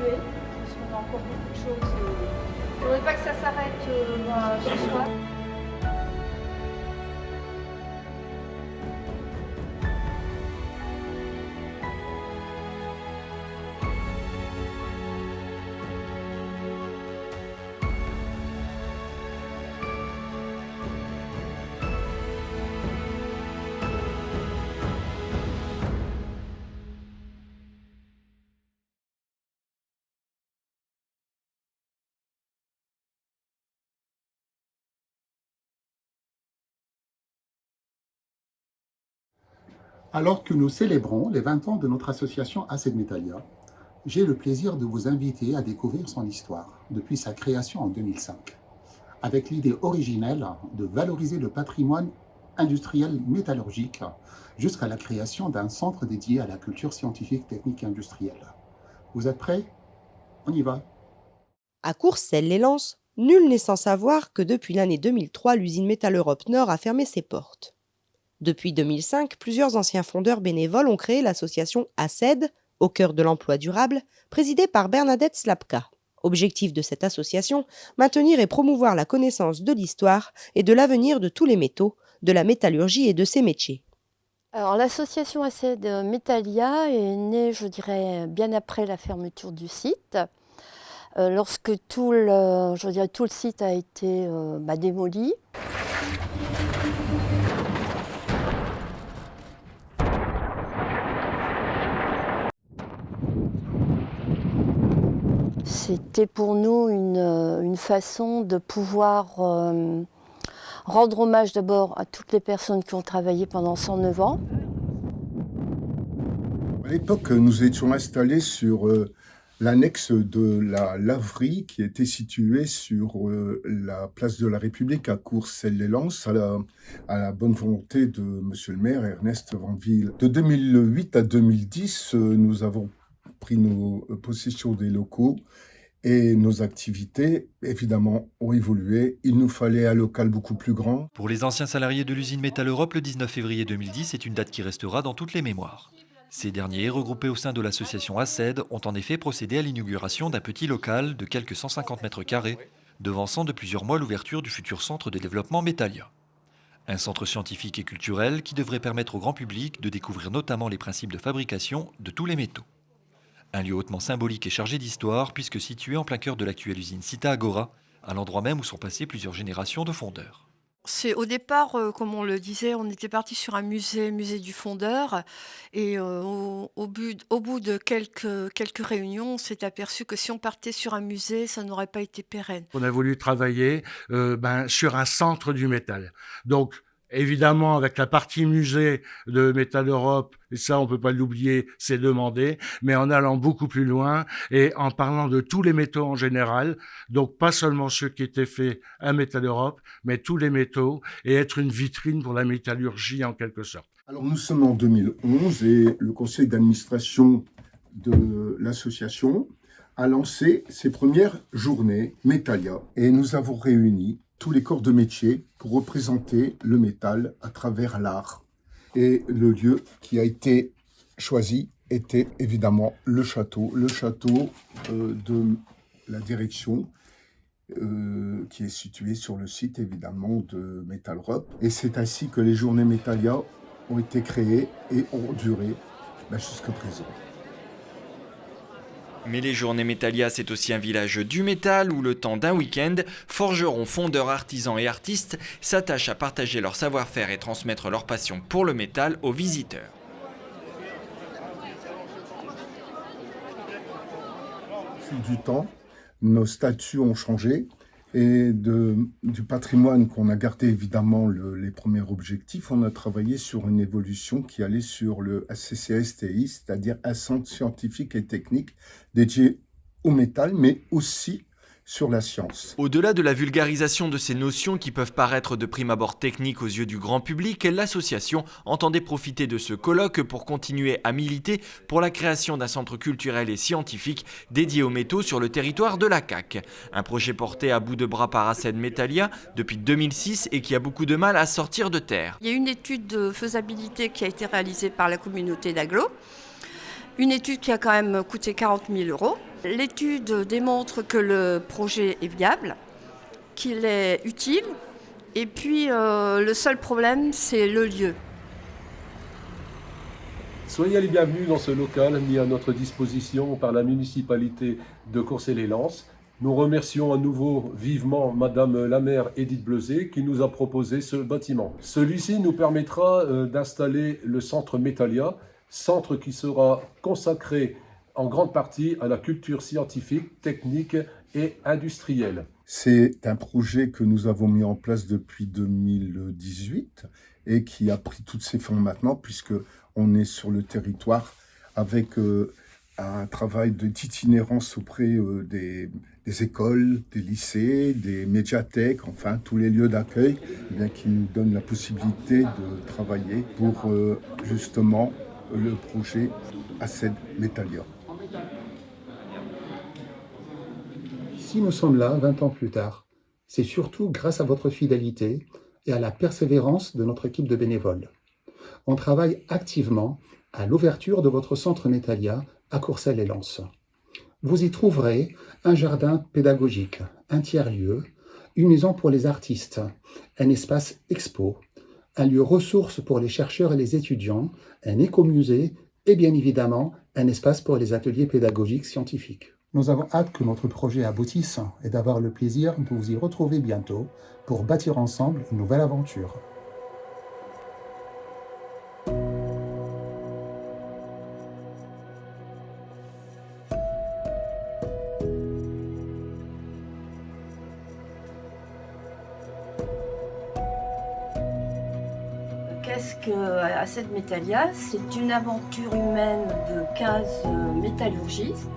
continuer, parce qu'on a encore beaucoup de choses. Il ne faudrait pas que ça s'arrête ce soir. Alors que nous célébrons les 20 ans de notre association Aced Metalia, j'ai le plaisir de vous inviter à découvrir son histoire depuis sa création en 2005, avec l'idée originelle de valoriser le patrimoine industriel métallurgique jusqu'à la création d'un centre dédié à la culture scientifique, technique et industrielle. Vous êtes prêts? On y va! À Courcelles-lès-Lens, nul n'est sans savoir que depuis l'année 2003, l'usine Métal Europe Nord a fermé ses portes. Depuis 2005, plusieurs anciens fondeurs bénévoles ont créé l'association ACED, au cœur de l'emploi durable, présidée par Bernadette Slapka. Objectif de cette association, maintenir et promouvoir la connaissance de l'histoire et de l'avenir de tous les métaux, de la métallurgie et de ses métiers. Alors l'association ACED Metalia est née, je dirais, bien après la fermeture du site. Lorsque tout le site a été démoli. C'était pour nous une façon de pouvoir rendre hommage d'abord à toutes les personnes qui ont travaillé pendant 109 ans. À l'époque, nous étions installés sur l'annexe de la laverie qui était située sur la place de la République à Courcelles-lès-Lens, à la bonne volonté de monsieur le maire Ernest Vandeville. De 2008 à 2010, nous avons pris nos possessions des locaux et nos activités, évidemment, ont évolué. Il nous fallait un local beaucoup plus grand. Pour les anciens salariés de l'usine Métal Europe, le 19 février 2010 est une date qui restera dans toutes les mémoires. Ces derniers, regroupés au sein de l'association ACED, ont en effet procédé à l'inauguration d'un petit local de quelques 150 mètres carrés, devançant de plusieurs mois l'ouverture du futur centre de développement Metalia. Un centre scientifique et culturel qui devrait permettre au grand public de découvrir notamment les principes de fabrication de tous les métaux. Un lieu hautement symbolique et chargé d'histoire puisque situé en plein cœur de l'actuelle usine Cita Agora, à l'endroit même où sont passées plusieurs générations de fondeurs. Au départ, comme on le disait, on était parti sur un musée du fondeur. Et au bout de quelques réunions, on s'est aperçu que si on partait sur un musée, ça n'aurait pas été pérenne. On a voulu travailler sur un centre du métal. Donc, évidemment, avec la partie musée de Métal Europe, et ça on peut pas l'oublier, c'est demandé, mais en allant beaucoup plus loin et en parlant de tous les métaux en général, donc pas seulement ceux qui étaient faits à Métal Europe, mais tous les métaux, et être une vitrine pour la métallurgie en quelque sorte. Alors nous sommes en 2011 et le conseil d'administration de l'association a lancé ses premières journées Metalia et nous avons réuni tous les corps de métier pour représenter le métal à travers l'art. Et le lieu qui a été choisi était évidemment le château de la direction qui est situé sur le site évidemment de Métal Europe. Et c'est ainsi que les journées Metalia ont été créées et ont duré jusqu'à présent. Mais les journées Metalia, c'est aussi un village du métal où le temps d'un week-end, forgerons, fondeurs, artisans et artistes s'attachent à partager leur savoir-faire et transmettre leur passion pour le métal aux visiteurs. Au fil du temps, nos statuts ont changé et du patrimoine qu'on a gardé évidemment les premiers objectifs, on a travaillé sur une évolution qui allait sur le ACCSTI, c'est-à-dire un centre scientifique et technique dédié au métal, mais aussi sur la science. Au-delà de la vulgarisation de ces notions qui peuvent paraître de prime abord techniques aux yeux du grand public, l'association entendait profiter de ce colloque pour continuer à militer pour la création d'un centre culturel et scientifique dédié aux métaux sur le territoire de la CAC. Un projet porté à bout de bras par ACED Metalia depuis 2006 et qui a beaucoup de mal à sortir de terre. Il y a une étude de faisabilité qui a été réalisée par la communauté d'Aglo. Une étude qui a quand même coûté 40 000 €. L'étude démontre que le projet est viable, qu'il est utile, et puis le seul problème, c'est le lieu. Soyez les bienvenus dans ce local mis à notre disposition par la municipalité de Courcelles-lès-Lens. Nous remercions à nouveau vivement Madame la maire Edith Bleuzet qui nous a proposé ce bâtiment. Celui-ci nous permettra d'installer le centre Metalia, centre qui sera consacré en grande partie à la culture scientifique, technique et industrielle. C'est un projet que nous avons mis en place depuis 2018 et qui a pris toutes ses formes maintenant puisque on est sur le territoire avec un travail d'itinérance auprès des écoles, des lycées, des médiathèques, enfin tous les lieux d'accueil qui nous donnent la possibilité de travailler pour justement le projet ACED Metalia. Si nous sommes là 20 ans plus tard, c'est surtout grâce à votre fidélité et à la persévérance de notre équipe de bénévoles. On travaille activement à l'ouverture de votre centre Metalia à Courcelles-lès-Lens. Vous y trouverez un jardin pédagogique, un tiers-lieu, une maison pour les artistes, un espace expo, un lieu ressource pour les chercheurs et les étudiants, un écomusée et bien évidemment un espace pour les ateliers pédagogiques scientifiques. Nous avons hâte que notre projet aboutisse et d'avoir le plaisir de vous y retrouver bientôt pour bâtir ensemble une nouvelle aventure. Qu'est-ce que ACED Metalia? C'est une aventure humaine de 15 métallurgistes.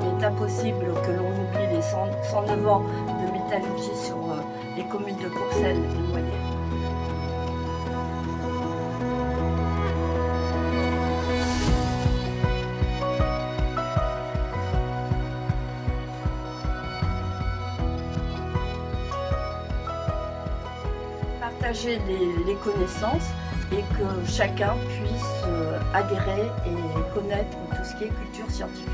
Il est impossible que l'on oublie les 109 ans de métallurgie sur les communes de Courcelles et Noyers. Partager les connaissances et que chacun puisse adhérer et connaître tout ce qui est culture scientifique.